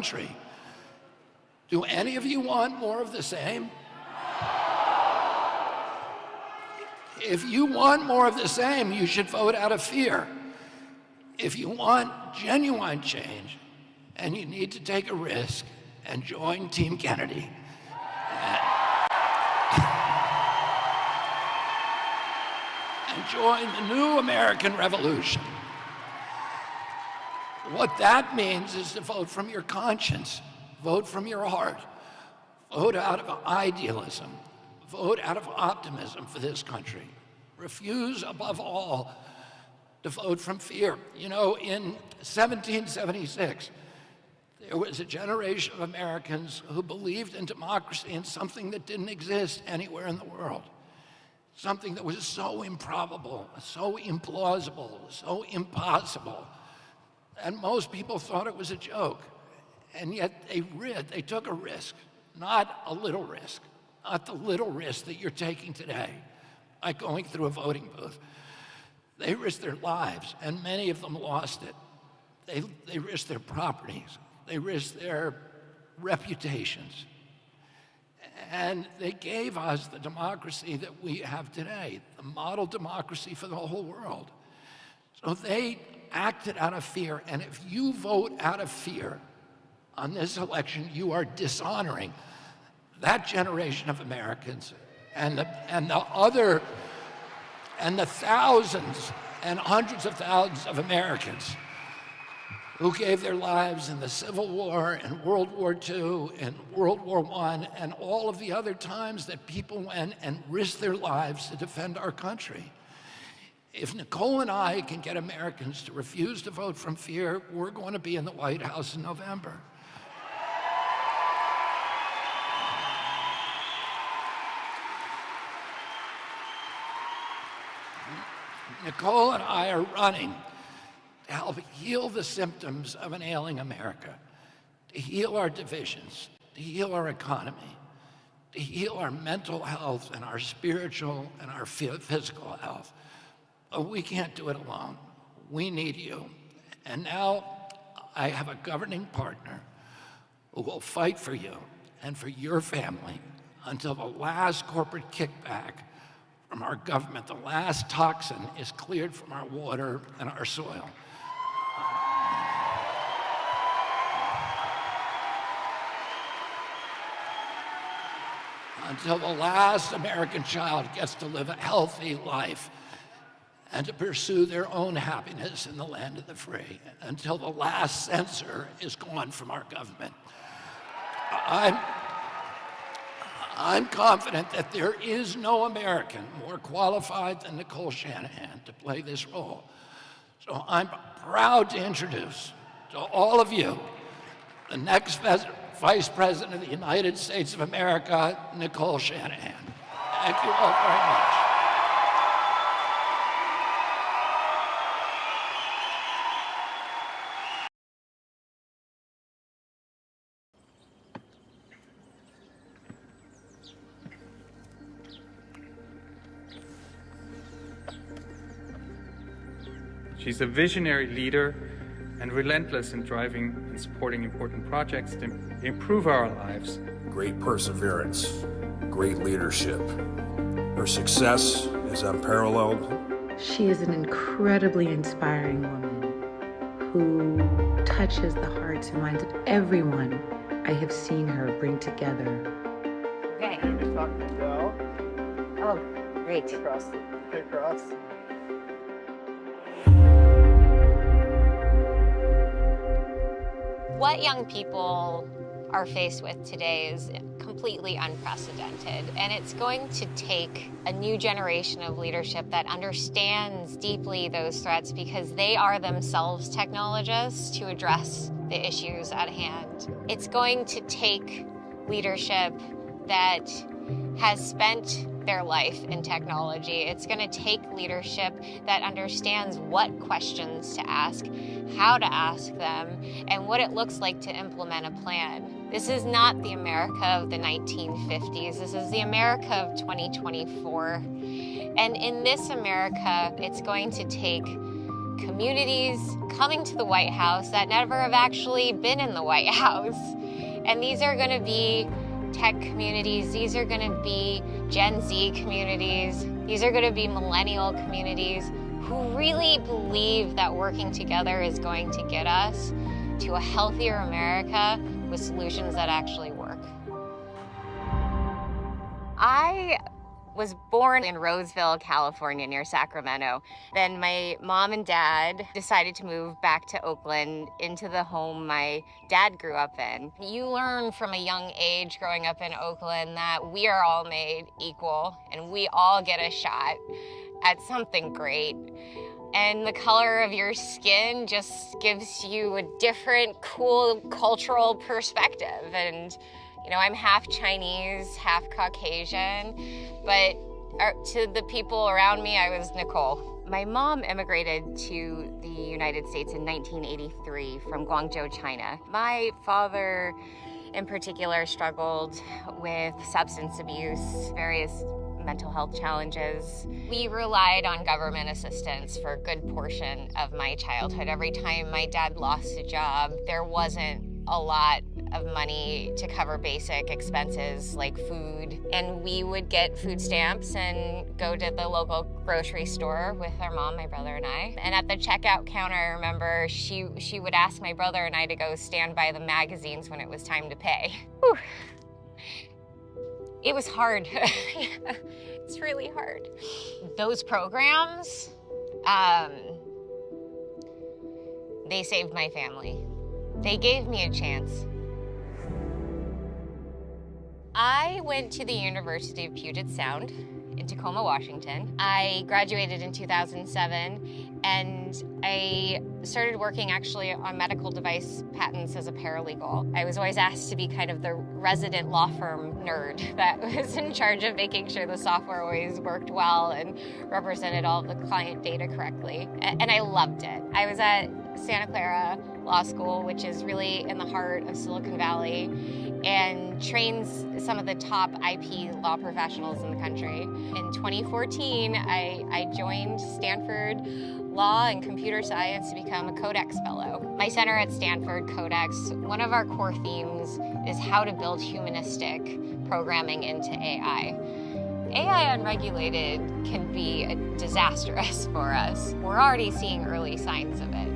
country. Do any of you want more of the same? If you want more of the same, you should vote out of fear. If you want genuine change, and you need to take a risk and join Team Kennedy, and join the new American Revolution. What that means is to vote from your conscience, vote from your heart, vote out of idealism, vote out of optimism for this country. Refuse, above all, to vote from fear. You know, in 1776, there was a generation of Americans who believed in democracy and something that didn't exist anywhere in the world. Something that was so improbable, so implausible, so impossible. And most people thought it was a joke. And yet they took a risk, not a little risk, not the little risk that you're taking today by going through a voting booth. They risked their lives, and many of them lost it. They risked their properties. They risked their reputations. And they gave us the democracy that we have today, the model democracy for the whole world. So they acted out of fear, and if you vote out of fear on this election, you are dishonoring that generation of Americans and the thousands and hundreds of thousands of Americans who gave their lives in the Civil War and World War II and World War I and all of the other times that people went and risked their lives to defend our country. If Nicole and I can get Americans to refuse to vote from fear, we're going to be in the White House in November. Nicole and I are running to help heal the symptoms of an ailing America, to heal our divisions, to heal our economy, to heal our mental health and our spiritual and our physical health. But we can't do it alone. We need you. And now I have a governing partner who will fight for you and for your family until the last corporate kickback from our government, the last toxin is cleared from our water and our soil. Until the last American child gets to live a healthy life and to pursue their own happiness in the land of the free, until the last censor is gone from our government. I'm confident that there is no American more qualified than Nicole Shanahan to play this role. So I'm proud to introduce to all of you the next Vice President of the United States of America, Nicole Shanahan. Thank you all very much. She's a visionary leader and relentless in driving and supporting important projects to improve our lives. Great perseverance, great leadership. Her success is unparalleled. She is an incredibly inspiring woman who touches the hearts and minds of everyone I have seen her bring together. Okay. Jamie's talking to Joe. Oh, great. Across. What young people are faced with today is completely unprecedented, and it's going to take a new generation of leadership that understands deeply those threats because they are themselves technologists to address the issues at hand. It's going to take leadership that has spent their life in technology. It's going to take leadership that understands what questions to ask, how to ask them, and what it looks like to implement a plan. This is not the America of the 1950s. This is the America of 2024. And in this America, it's going to take communities coming to the White House that never have actually been in the White House. And these are going to be tech communities, these are going to be Gen Z communities, these are going to be millennial communities who really believe that working together is going to get us to a healthier America with solutions that actually work. I was born in Roseville, California, near Sacramento. Then my mom and dad decided to move back to Oakland into the home my dad grew up in. You learn from a young age growing up in Oakland that we are all made equal and we all get a shot at something great. And the color of your skin just gives you a different, cool cultural perspective. And you know, I'm half Chinese, half Caucasian, but to the people around me, I was Nicole. My mom immigrated to the United States in 1983 from Guangzhou, China. My father, in particular, struggled with substance abuse, various mental health challenges. We relied on government assistance for a good portion of my childhood. Every time my dad lost a job, there wasn't a lot of money to cover basic expenses like food. And we would get food stamps and go to the local grocery store with our mom, my brother, and I. And at the checkout counter, I remember she would ask my brother and I to go stand by the magazines when it was time to pay. Whew. It was hard. It's really hard. Those programs, they saved my family. They gave me a chance. I went to the University of Puget Sound in Tacoma, Washington. I graduated in 2007, and I started working actually on medical device patents as a paralegal. I was always asked to be kind of the resident law firm nerd that was in charge of making sure the software always worked well and represented all of the client data correctly. And I loved it. I was at Santa Clara Law School, which is really in the heart of Silicon Valley, and trains some of the top IP law professionals in the country. In 2014, I joined Stanford Law and Computer Science to become a Codex Fellow. My center at Stanford, Codex, one of our core themes is how to build humanistic programming into AI. AI unregulated can be disastrous for us. We're already seeing early signs of it.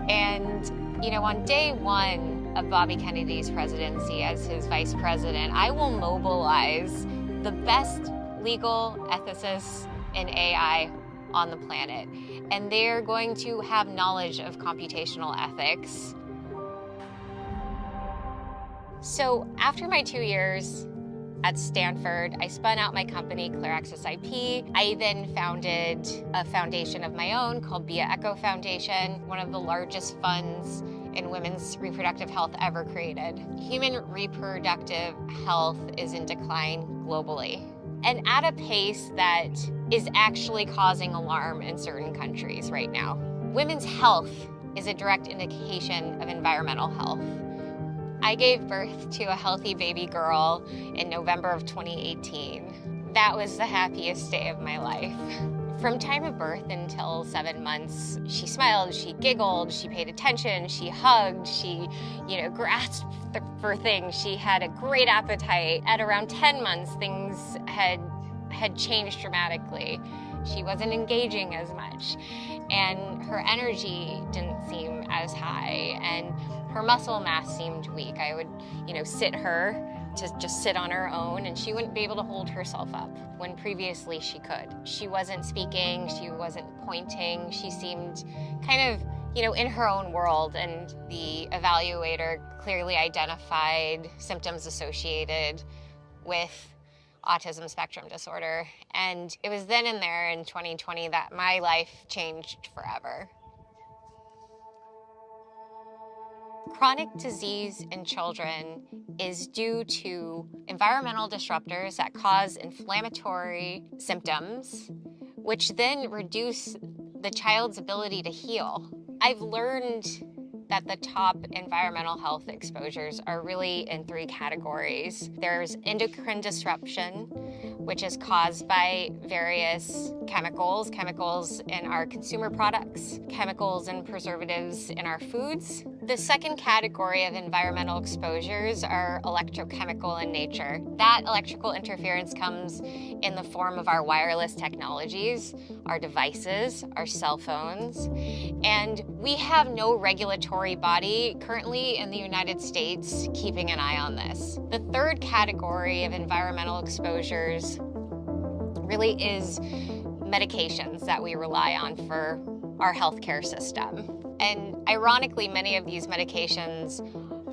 And, you know, on day one of Bobby Kennedy's presidency as his vice president, I will mobilize the best legal ethicists in AI on the planet. And they're going to have knowledge of computational ethics. So after my 2 years at Stanford, I spun out my company, Clear Access IP. I then founded a foundation of my own called Bia Echo Foundation, one of the largest funds in women's reproductive health ever created. Human reproductive health is in decline globally, and at a pace that is actually causing alarm in certain countries right now. Women's health is a direct indication of environmental health. I gave birth to a healthy baby girl in November of 2018. That was the happiest day of my life. From time of birth until 7 months, she smiled, she giggled, she paid attention, she hugged, she, grasped for things. She had a great appetite. At around 10 months, things had changed dramatically. She wasn't engaging as much, and her energy didn't seem as high, and her muscle mass seemed weak. I would, sit her to just sit on her own, and she wouldn't be able to hold herself up when previously she could. She wasn't speaking, she wasn't pointing, she seemed kind of, in her own world, and the evaluator clearly identified symptoms associated with autism spectrum disorder. And it was then and there in 2020 that my life changed forever. Chronic disease in children is due to environmental disruptors that cause inflammatory symptoms, which then reduce the child's ability to heal. I've learned that the top environmental health exposures are really in three categories. There's endocrine disruption, which is caused by various chemicals in our consumer products, chemicals and preservatives in our foods. The second category of environmental exposures are electrochemical in nature. That electrical interference comes in the form of our wireless technologies, our devices, our cell phones, and we have no regulatory body currently in the United States keeping an eye on this. The third category of environmental exposures really is medications that we rely on for our healthcare system. And ironically, many of these medications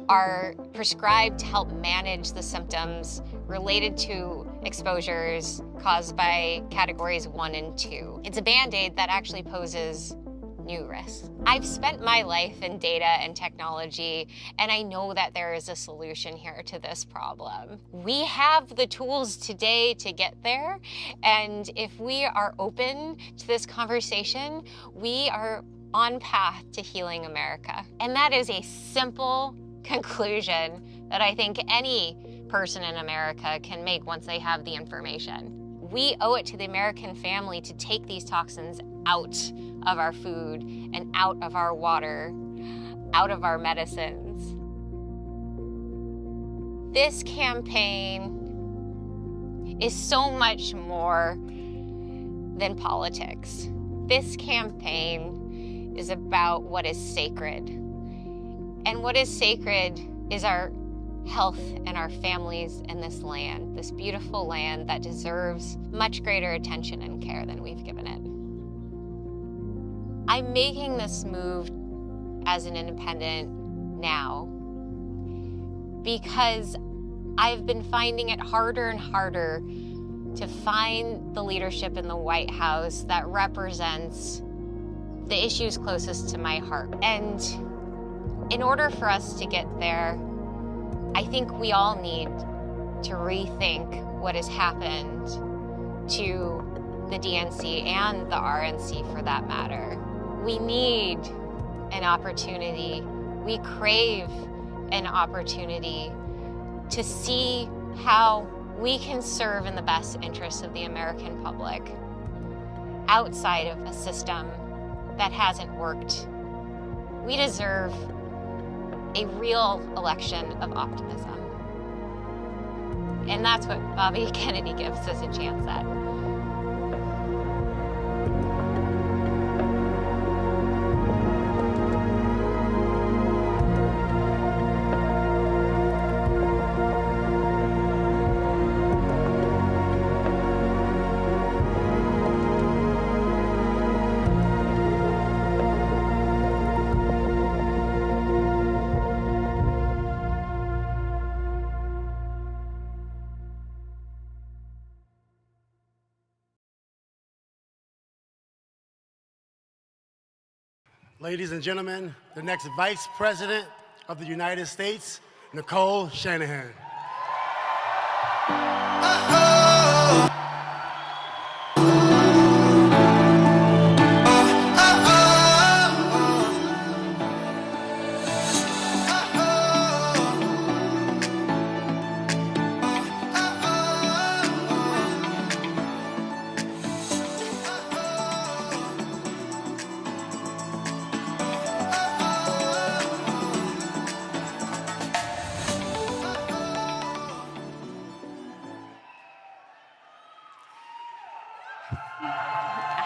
are prescribed to help manage the symptoms related to exposures caused by categories 1 and 2. It's a Band-Aid that actually poses new risks. I've spent my life in data and technology, and I know that there is a solution here to this problem. We have the tools today to get there, and if we are open to this conversation, we are on path to healing America. And that is a simple conclusion that I think any person in America can make once they have the information. We owe it to the American family to take these toxins out of our food and out of our water, out of our medicines. This campaign is so much more than politics. This campaign is about what is sacred. And what is sacred is our health and our families in this land, this beautiful land that deserves much greater attention and care than we've given it. I'm making this move as an independent now because I've been finding it harder and harder to find the leadership in the White House that represents the issues closest to my heart. And in order for us to get there, I think we all need to rethink what has happened to the DNC and the RNC for that matter. We need an opportunity, we crave an opportunity to see how we can serve in the best interests of the American public outside of a system that hasn't worked. We deserve a real election of optimism. And that's what Bobby Kennedy gives us a chance at. Ladies and gentlemen, the next Vice President of the United States, Nicole Shanahan.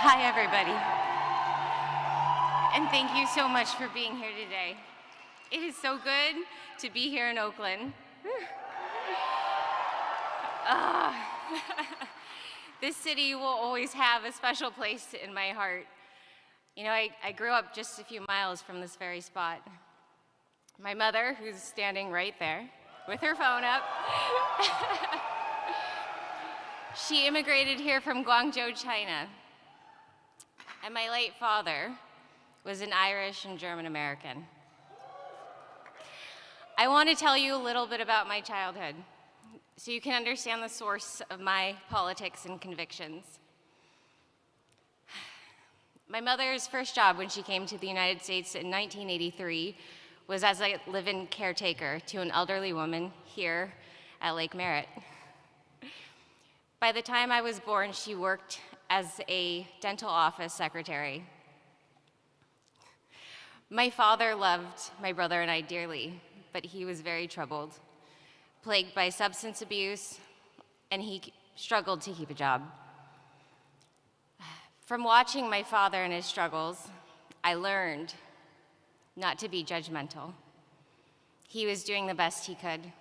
Hi, everybody. And thank you so much for being here today. It is so good to be here in Oakland. This city will always have a special place in my heart. You know, I grew up just a few miles from this very spot. My mother, who's standing right there with her phone up, she immigrated here from Guangzhou, China. And my late father was an Irish and German American. I want to tell you a little bit about my childhood so you can understand the source of my politics and convictions. My mother's first job when she came to the United States in 1983 was as a live-in caretaker to an elderly woman here at Lake Merritt. By the time I was born, she worked as a dental office secretary. My father loved my brother and I dearly, but he was very troubled, plagued by substance abuse, and he struggled to keep a job. From watching my father and his struggles, I learned not to be judgmental. He was doing the best he could.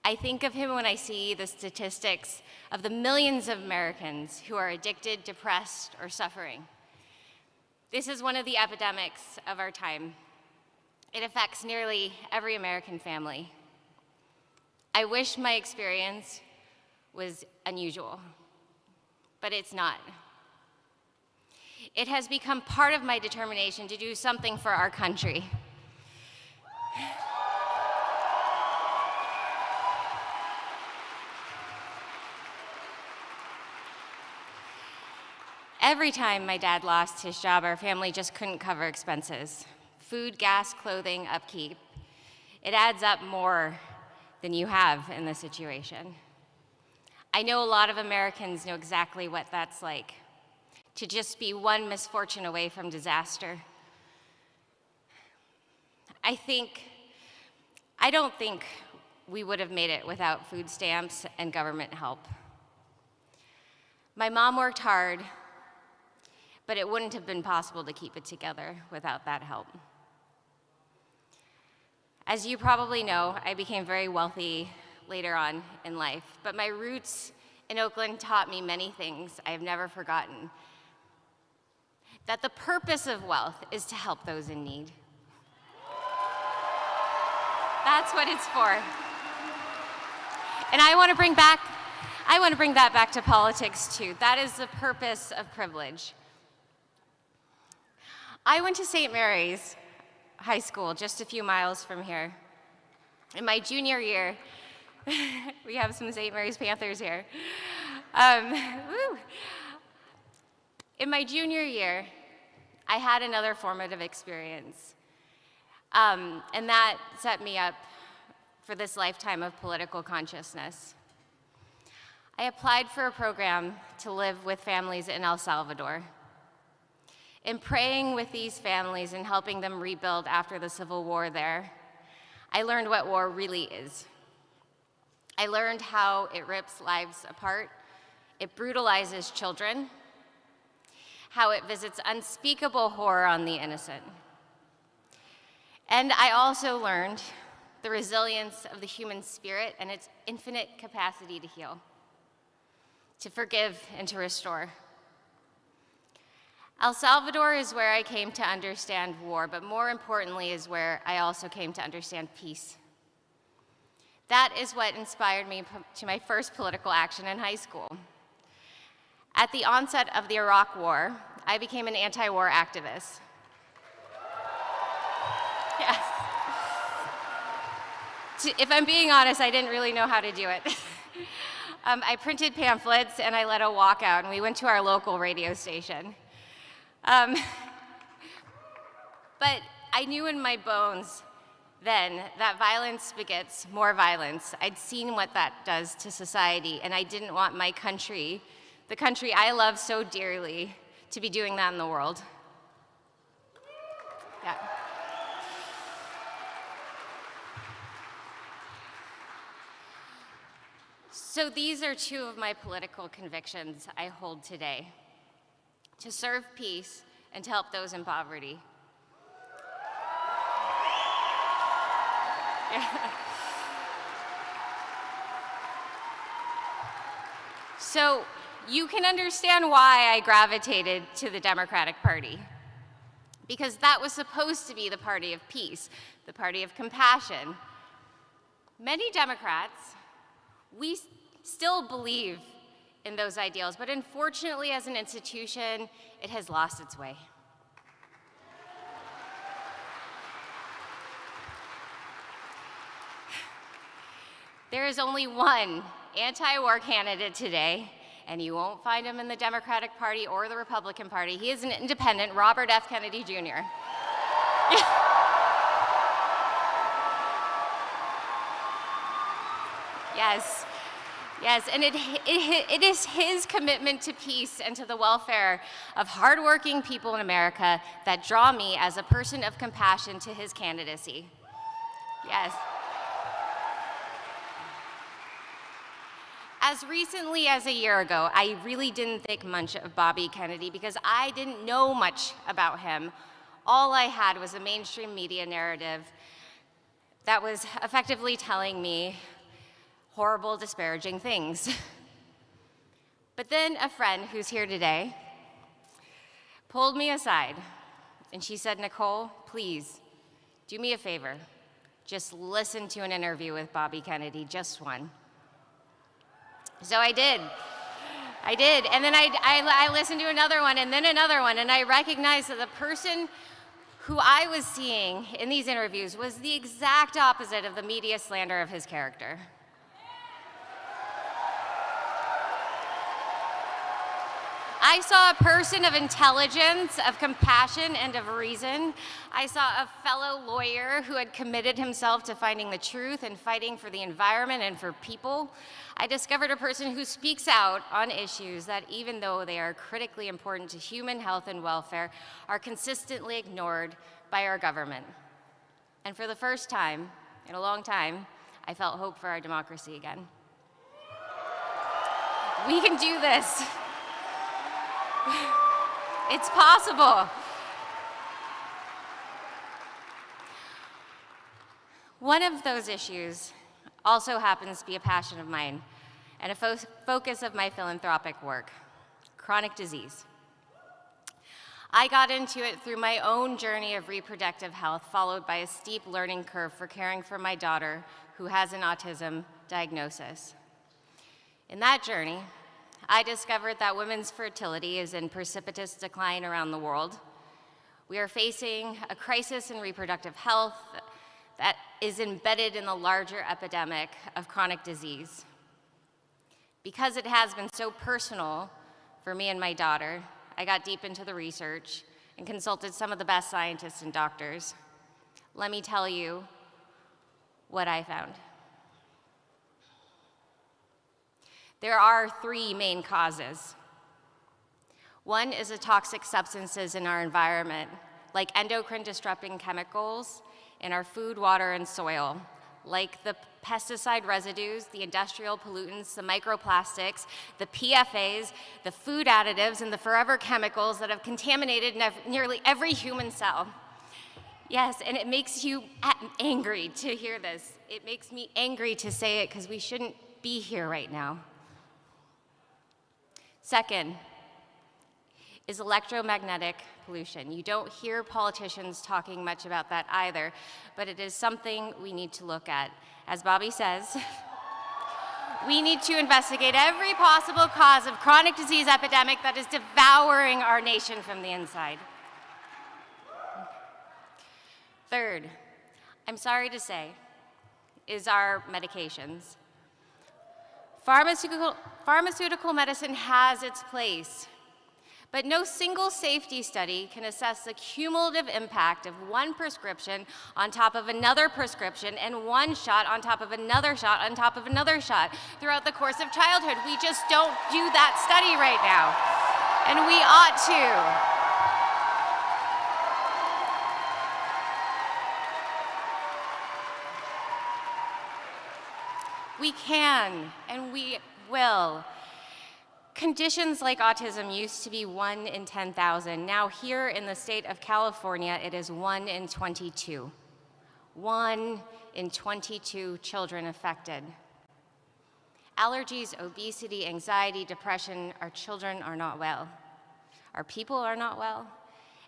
I think of him when I see the statistics of the millions of Americans who are addicted, depressed, or suffering. This is one of the epidemics of our time. It affects nearly every American family. I wish my experience was unusual, but it's not. It has become part of my determination to do something for our country. Every time my dad lost his job, our family just couldn't cover expenses. Food, gas, clothing, upkeep. It adds up more than you have in this situation. I know a lot of Americans know exactly what that's like, to just be one misfortune away from disaster. I don't think we would have made it without food stamps and government help. My mom worked hard, but it wouldn't have been possible to keep it together without that help. As you probably know, I became very wealthy later on in life, but my roots in Oakland taught me many things I have never forgotten. That the purpose of wealth is to help those in need. That's what it's for. And I want to bring that back to politics too. That is the purpose of privilege. I went to St. Mary's High School, just a few miles from here. In my junior year, we have some St. Mary's Panthers here. In my junior year, I had another formative experience, and that set me up for this lifetime of political consciousness. I applied for a program to live with families in El Salvador. In praying with these families and helping them rebuild after the civil war there, I learned what war really is. I learned how it rips lives apart, it brutalizes children, how it visits unspeakable horror on the innocent. And I also learned the resilience of the human spirit and its infinite capacity to heal, to forgive and to restore. El Salvador is where I came to understand war, but more importantly is where I also came to understand peace. That is what inspired me to my first political action in high school. At the onset of the Iraq War, I became an anti-war activist. Yes. If I'm being honest, I didn't really know how to do it. I printed pamphlets and I led a walkout, and we went to our local radio station. But I knew in my bones then that violence begets more violence. I'd seen what that does to society, and I didn't want my country, the country I love so dearly, to be doing that in the world. Yeah. So these are two of my political convictions I hold today: to serve peace and to help those in poverty. Yeah. So you can understand why I gravitated to the Democratic Party, because that was supposed to be the party of peace, the party of compassion. Many Democrats, we still believe in those ideals, but unfortunately, as an institution, it has lost its way. There is only one anti-war candidate today, and you won't find him in the Democratic Party or the Republican Party. He is an independent, Robert F. Kennedy Jr. Yes. Yes, and it is his commitment to peace and to the welfare of hardworking people in America that draw me as a person of compassion to his candidacy. Yes. As recently as a year ago, I really didn't think much of Bobby Kennedy because I didn't know much about him. All I had was a mainstream media narrative that was effectively telling me horrible, disparaging things. But then a friend who's here today pulled me aside and she said, "Nicole, please do me a favor. Just listen to an interview with Bobby Kennedy, just one." So I did. And then I listened to another one and then another one, and I recognized that the person who I was seeing in these interviews was the exact opposite of the media slander of his character. I saw a person of intelligence, of compassion, and of reason. I saw a fellow lawyer who had committed himself to finding the truth and fighting for the environment and for people. I discovered a person who speaks out on issues that, even though they are critically important to human health and welfare, are consistently ignored by our government. And for the first time in a long time, I felt hope for our democracy again. We can do this. It's possible. One of those issues also happens to be a passion of mine and a focus of my philanthropic work: chronic disease. I got into it through my own journey of reproductive health, followed by a steep learning curve for caring for my daughter, who has an autism diagnosis. In that journey, I discovered that women's fertility is in precipitous decline around the world. We are facing a crisis in reproductive health that is embedded in the larger epidemic of chronic disease. Because it has been so personal for me and my daughter, I got deep into the research and consulted some of the best scientists and doctors. Let me tell you what I found. There are three main causes. One is the toxic substances in our environment, like endocrine-disrupting chemicals in our food, water, and soil, like the pesticide residues, the industrial pollutants, the microplastics, the PFAs, the food additives, and the forever chemicals that have contaminated nearly every human cell. Yes, and it makes you angry to hear this. It makes me angry to say it because we shouldn't be here right now. Second is electromagnetic pollution. You don't hear politicians talking much about that either, but it is something we need to look at. As Bobby says, we need to investigate every possible cause of chronic disease epidemic that is devouring our nation from the inside. Third, I'm sorry to say, is our medications. Pharmaceutical medicine has its place, but no single safety study can assess the cumulative impact of one prescription on top of another prescription and one shot on top of another shot on top of another shot throughout the course of childhood. We just don't do that study right now, and we ought to. We can, and we will. Conditions like autism used to be 1 in 10,000. Now here in the state of California, it is 1 in 22. 1 in 22 children affected. Allergies, obesity, anxiety, depression, our children are not well. Our people are not well,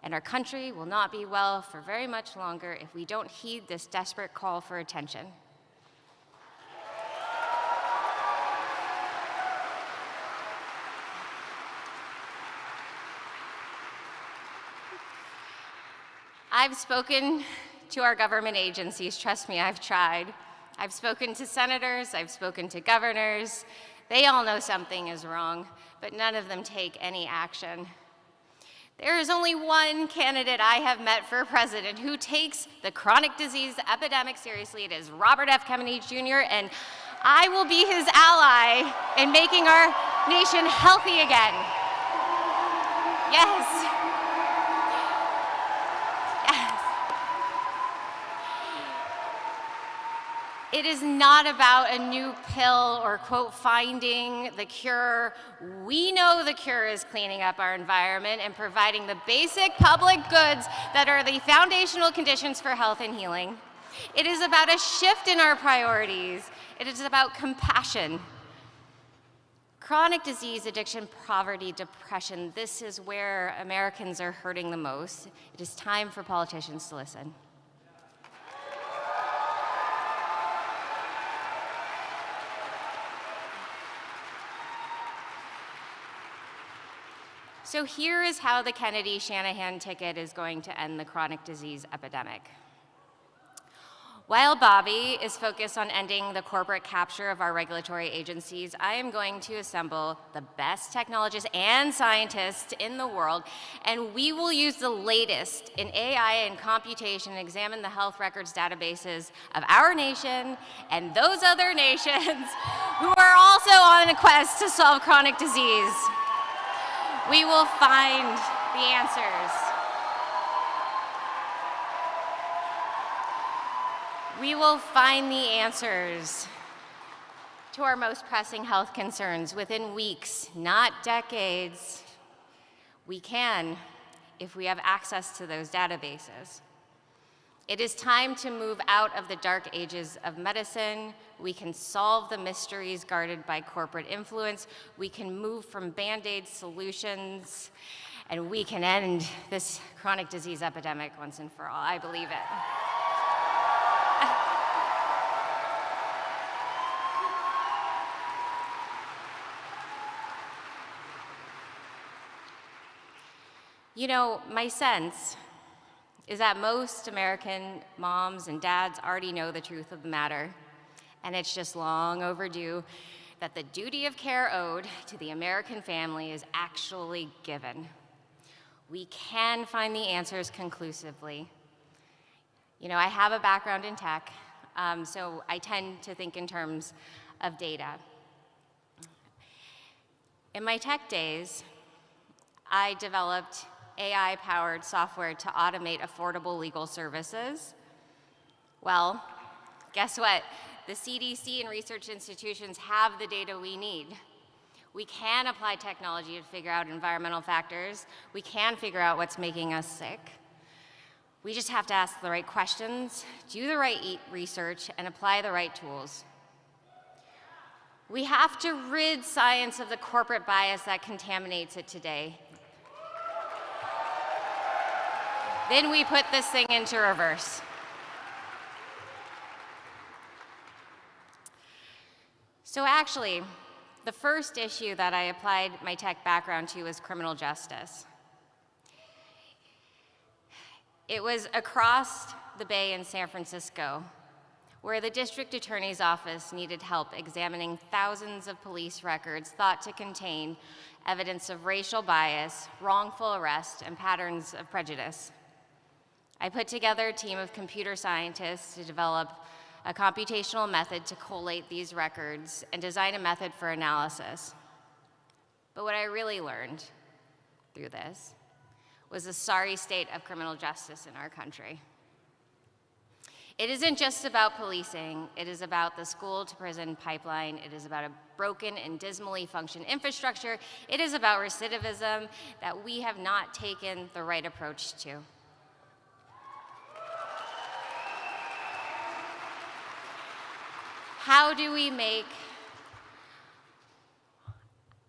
and our country will not be well for very much longer if we don't heed this desperate call for attention. I've spoken to our government agencies. Trust me, I've tried. I've spoken to senators, I've spoken to governors. They all know something is wrong, but none of them take any action. There is only one candidate I have met for president who takes the chronic disease epidemic seriously. It is Robert F. Kennedy Jr., and I will be his ally in making our nation healthy again. Yes. Yes. It is not about a new pill or, quote, finding the cure. We know the cure is cleaning up our environment and providing the basic public goods that are the foundational conditions for health and healing. It is about a shift in our priorities. It is about compassion. Chronic disease, addiction, poverty, depression, this is where Americans are hurting the most. It is time for politicians to listen. So here is how the Kennedy-Shanahan ticket is going to end the chronic disease epidemic. While Bobby is focused on ending the corporate capture of our regulatory agencies, I am going to assemble the best technologists and scientists in the world, and we will use the latest in AI and computation and examine the health records databases of our nation and those other nations who are also on a quest to solve chronic disease. We will find the answers. We will find the answers to our most pressing health concerns within weeks, not decades. We can, if we have access to those databases. It is time to move out of the dark ages of medicine. We can solve the mysteries guarded by corporate influence. We can move from Band-Aid solutions, and we can end this chronic disease epidemic once and for all. I believe it. You know, my sense is that most American moms and dads already know the truth of the matter, and it's just long overdue that the duty of care owed to the American family is actually given. We can find the answers conclusively. You know, I have a background in tech, so I tend to think in terms of data. In my tech days, I developed AI-powered software to automate affordable legal services. Well, guess what? The CDC and research institutions have the data we need. We can apply technology to figure out environmental factors. We can figure out what's making us sick. We just have to ask the right questions, do the right research, and apply the right tools. We have to rid science of the corporate bias that contaminates it today. Then we put this thing into reverse. So actually, the first issue that I applied my tech background to was criminal justice. It was across the bay in San Francisco, where the district attorney's office needed help examining thousands of police records thought to contain evidence of racial bias, wrongful arrest, and patterns of prejudice. I put together a team of computer scientists to develop a computational method to collate these records and design a method for analysis. But what I really learned through this was the sorry state of criminal justice in our country. It isn't just about policing, it is about the school to prison pipeline, it is about a broken and dismally functioned infrastructure, it is about recidivism that we have not taken the right approach to. How do we make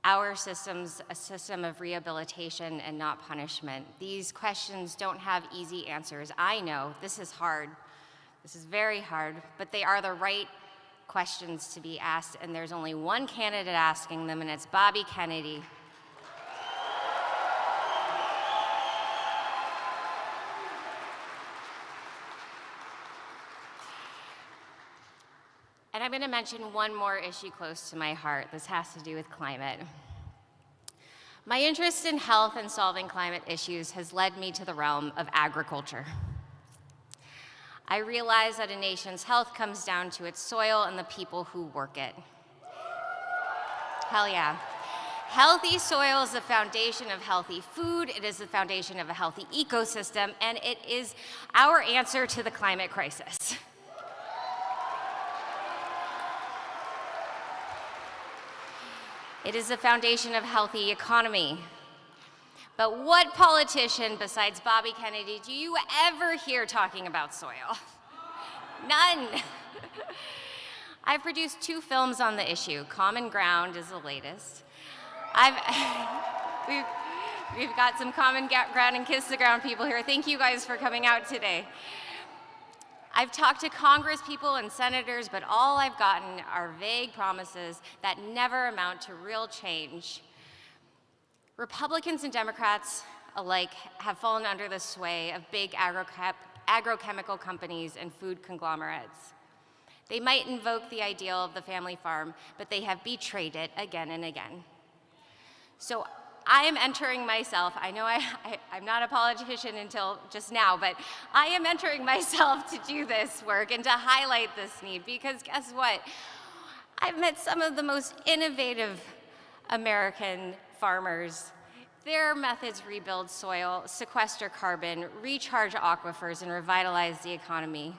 our systems a system of rehabilitation and not punishment? These questions don't have easy answers. I know this is hard. This is very hard, but they are the right questions to be asked, and there's only one candidate asking them, and it's Bobby Kennedy. And I'm going to mention one more issue close to my heart. This has to do with climate. My interest in health and solving climate issues has led me to the realm of agriculture. I realize that a nation's health comes down to its soil and the people who work it. Hell yeah. Healthy soil is the foundation of healthy food, it is the foundation of a healthy ecosystem, and it is our answer to the climate crisis. It is the foundation of healthy economy. But what politician besides Bobby Kennedy do you ever hear talking about soil? None. I've produced 2 films on the issue. Common Ground is the latest. We've got some Common Ground and Kiss the Ground people here. Thank you guys for coming out today. I've talked to Congress people and senators, but all I've gotten are vague promises that never amount to real change. Republicans and Democrats alike have fallen under the sway of big agrochemical companies and food conglomerates. They might invoke the ideal of the family farm, but they have betrayed it again and again. So I am entering myself, I know I'm not a politician until just now, but I am entering myself to do this work and to highlight this need, because guess what? I've met some of the most innovative American farmers. Their methods rebuild soil, sequester carbon, recharge aquifers, and revitalize the economy.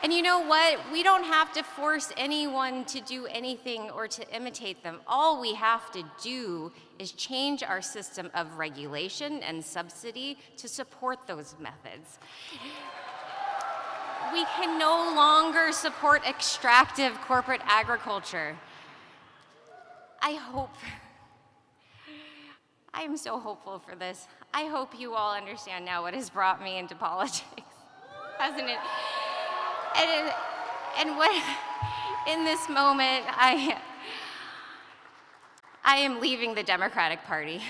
And you know what? We don't have to force anyone to do anything or to imitate them. All we have to do is change our system of regulation and subsidy to support those methods. We can no longer support extractive corporate agriculture. I am so hopeful for this. I hope you all understand now what has brought me into politics, hasn't it? And what, in this moment, I am leaving the Democratic Party.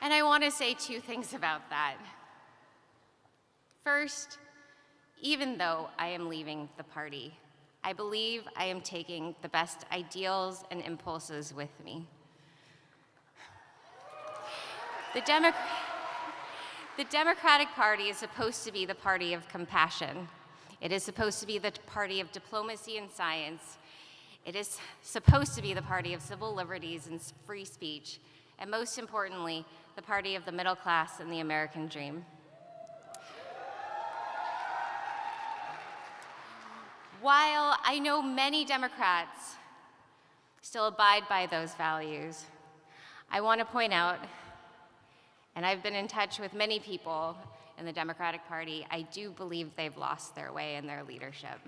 And I want to say 2 things about that. First, even though I am leaving the party, I believe I am taking the best ideals and impulses with me. The Democratic Party is supposed to be the party of compassion. It is supposed to be the party of diplomacy and science. It is supposed to be the party of civil liberties and free speech, and most importantly, the party of the middle class and the American dream. While I know many Democrats still abide by those values, I want to point out, and I've been in touch with many people in the Democratic Party, I do believe they've lost their way in their leadership.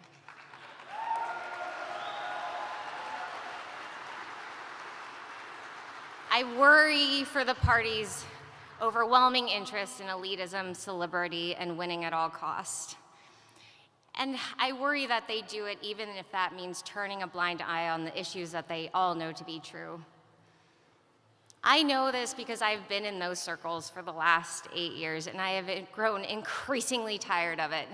I worry for the party's overwhelming interest in elitism, celebrity, and winning at all costs. And I worry that they do it even if that means turning a blind eye on the issues that they all know to be true. I know this because I've been in those circles for the last 8 years, and I have grown increasingly tired of it.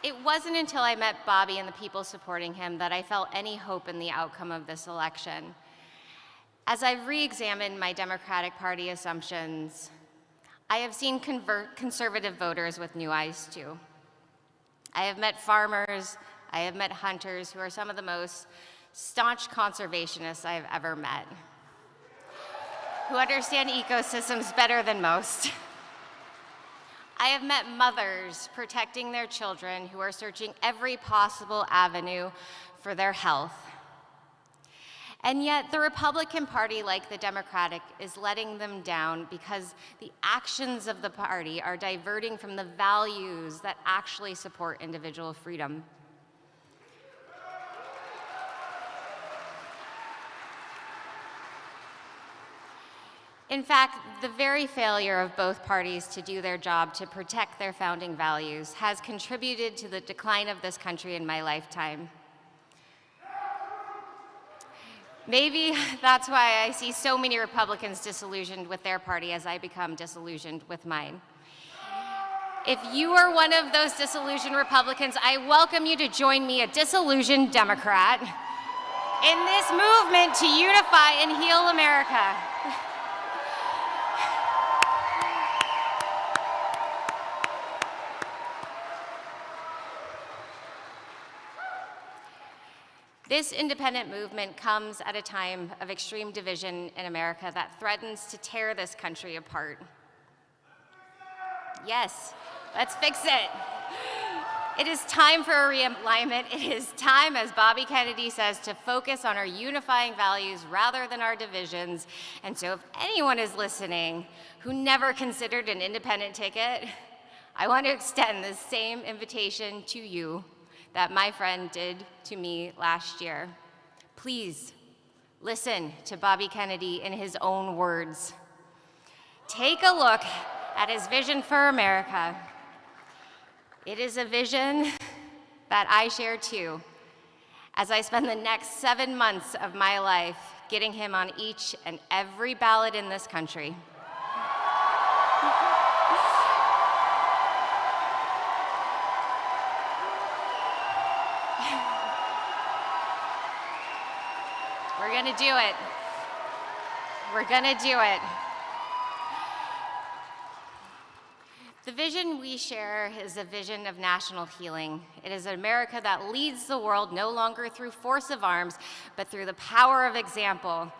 It wasn't until I met Bobby and the people supporting him that I felt any hope in the outcome of this election. As I've re-examined my Democratic Party assumptions, I have seen conservative voters with new eyes too. I have met farmers, I have met hunters who are some of the most staunch conservationists I have ever met, who understand ecosystems better than most. I have met mothers protecting their children who are searching every possible avenue for their health. And yet the Republican Party, like the Democratic, is letting them down because the actions of the party are diverting from the values that actually support individual freedom. In fact, the very failure of both parties to do their job to protect their founding values has contributed to the decline of this country in my lifetime. Maybe that's why I see so many Republicans disillusioned with their party as I become disillusioned with mine. If you are one of those disillusioned Republicans, I welcome you to join me, a disillusioned Democrat, in this movement to unify and heal America. This independent movement comes at a time of extreme division in America that threatens to tear this country apart. Yes, let's fix it. It is time for a realignment. It is time, as Bobby Kennedy says, to focus on our unifying values rather than our divisions. And so if anyone is listening who never considered an independent ticket, I want to extend the same invitation to you that my friend did to me last year. Please listen to Bobby Kennedy in his own words. Take a look at his vision for America. It is a vision that I share too, as I spend the next 7 months of my life getting him on each and every ballot in this country. We're gonna do it. We're gonna do it. The vision we share is a vision of national healing. It is an America that leads the world no longer through force of arms, but through the power of example.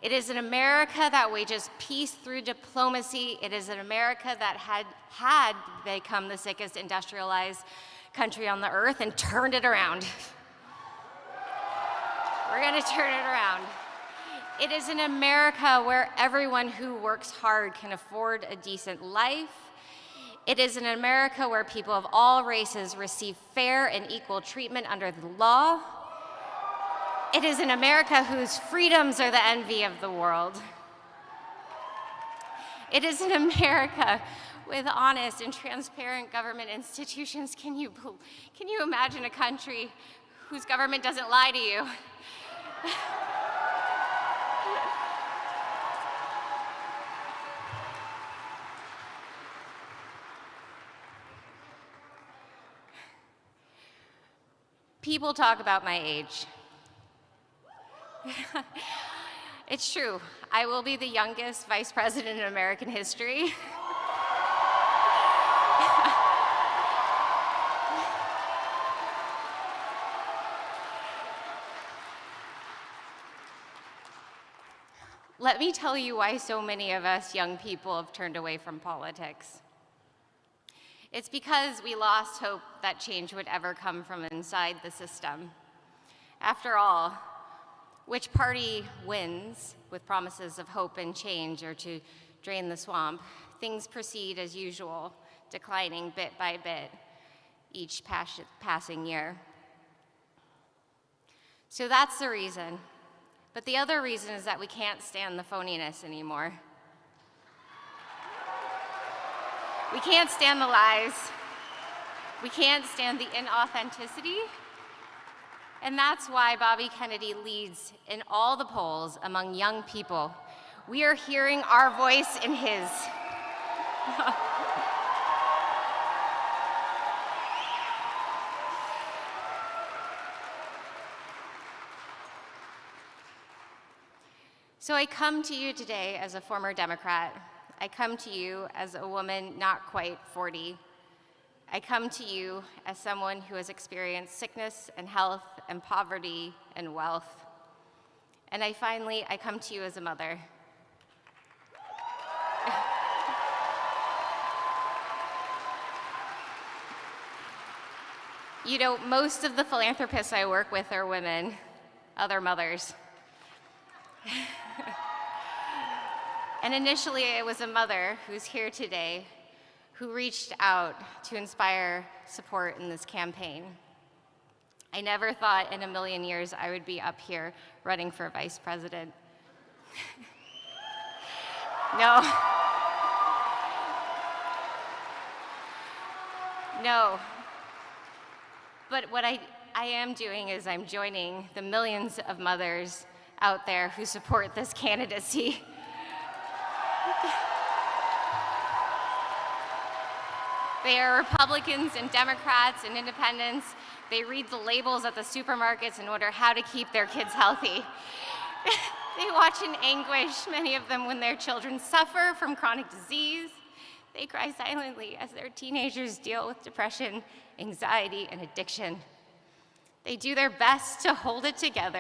It is an America that wages peace through diplomacy. It is an America that had become the sickest industrialized country on the earth and turned it around. We're gonna turn it around. It is an America where everyone who works hard can afford a decent life. It is an America where people of all races receive fair and equal treatment under the law. It is an America whose freedoms are the envy of the world. It is an America with honest and transparent government institutions. Can you imagine a country whose government doesn't lie to you? People talk about my age. It's true. I will be the youngest vice president in American history. Let me tell you why so many of us young people have turned away from politics. It's because we lost hope that change would ever come from inside the system. After all, which party wins with promises of hope and change or to drain the swamp? Things proceed as usual, declining bit by bit each passing year. So that's the reason. But the other reason is that we can't stand the phoniness anymore. We can't stand the lies. We can't stand the inauthenticity. And that's why Bobby Kennedy leads in all the polls among young people. We are hearing our voice in his. So I come to you today as a former Democrat. I come to you as a woman not quite 40. I come to you as someone who has experienced sickness and health and poverty and wealth. And I come to you as a mother. You know, most of the philanthropists I work with are women, other mothers. And initially, it was a mother who's here today who reached out to inspire support in this campaign. I never thought in a million years I would be up here running for vice president. No. No. But what I am doing is I'm joining the millions of mothers out there who support this candidacy. They are Republicans and Democrats and independents. They read the labels at the supermarkets in order how to keep their kids healthy. They watch in anguish, many of them, when their children suffer from chronic disease. They cry silently as their teenagers deal with depression, anxiety, and addiction. They do their best to hold it together